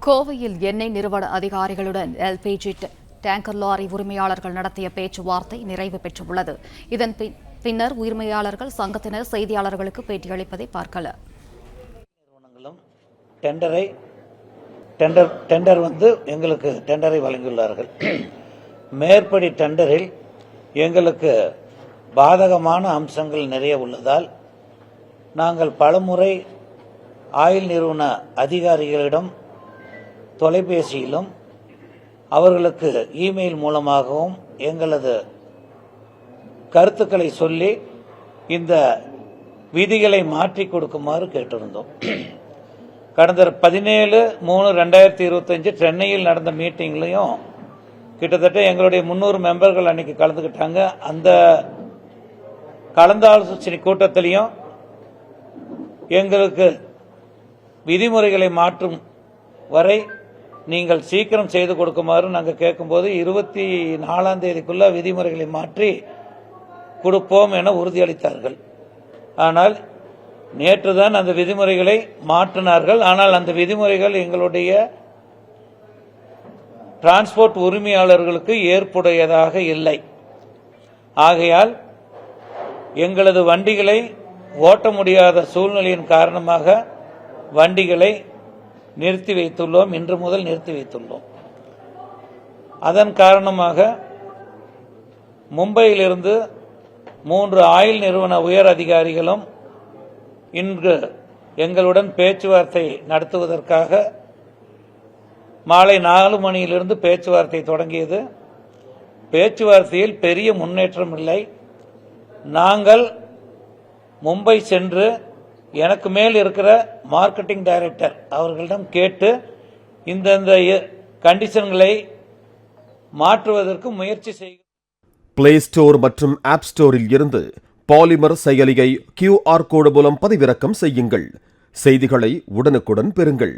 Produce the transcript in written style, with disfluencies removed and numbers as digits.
கோவையில் எண்ணெய் நிறுவன அதிகாரிகளுடன் எல்பிஜி டேங்கர் லாரி உரிமையாளர்கள் நடத்திய பேச்சுவார்த்தை நிறைவு பெற்றுள்ளது. இதன் பின்னர் உரிமையாளர்கள் சங்கத்தினர் செய்தியாளர்களுக்கு பேட்டியளிப்பதை பார்க்கலாம். டெண்டர் எங்களுக்கு டெண்டரை வழங்கியுள்ளார்கள். மேற்படி டெண்டரில் எங்களுக்கு பாதகமான அம்சங்கள் நிறைய உள்ளதால் நாங்கள் பலமுறை ஆயில் நிறுவன அதிகாரிகளிடம் தொலைபேசியிலும் அவர்களுக்கு இமெயில் மூலமாகவும் எங்களது கருத்துக்களை சொல்லி இந்த விதிகளை மாற்றி கொடுக்குமாறு கேட்டிருந்தோம். கடந்த 17/3/2025 சென்னையில் நடந்த மீட்டிங்லையும் கிட்டத்தட்ட எங்களுடைய 300 மெம்பர்கள் அன்னைக்கு கலந்துக்கிட்டாங்க. அந்த கலந்தாலோசனை கூட்டத்திலையும் எங்களுக்கு விதிமுறைகளை மாற்றும் வரை நீங்கள் சீக்கிரம் செய்து கொடுக்குமாறு நாங்கள் கேட்கும்போது 24ஆம் தேதிக்குள்ள விதிமுறைகளை மாற்றி கொடுப்போம் என உறுதியளித்தார்கள். ஆனால் நேற்றுதான் அந்த விதிமுறைகளை மாற்றினார்கள். ஆனால் அந்த விதிமுறைகள் எங்களுடைய டிரான்ஸ்போர்ட் உரிமையாளர்களுக்கு ஏற்புடையதாக இல்லை. ஆகையால் எங்களது வண்டிகளை ஓட்ட முடியாத சூழ்நிலையின் காரணமாக வண்டிகளை நிறுத்தி வைத்துள்ளோம். இன்று முதல் நிறுத்தி வைத்துள்ளோம். அதன் காரணமாக மும்பையிலிருந்து 3 ஆயில் நிறுவன உயர் அதிகாரிகளும் இன்று எங்களுடன் பேச்சுவார்த்தை நடத்துவதற்காக மாலை 4 மணியிலிருந்து பேச்சுவார்த்தை தொடங்கியது. பேச்சுவார்த்தையில் பெரிய முன்னேற்றம் இல்லை. நாங்கள் மும்பை சென்று எனக்கு மேல் இருக்கிற மார்க்கெட்டிங் டைரக்டர் அவர்களிடம் கேட்டு இந்த கண்டிஷன்களை மாற்றுவதற்கு முயற்சி செய்கிறோம். பிளே ஸ்டோர் மற்றும் ஆப் ஸ்டோரில் இருந்து பாலிமர் செயலியை QR கோடு மூலம் பதிவிறக்கம் செய்யுங்கள். செய்திகளை உடனுக்குடன் பெறுங்கள்.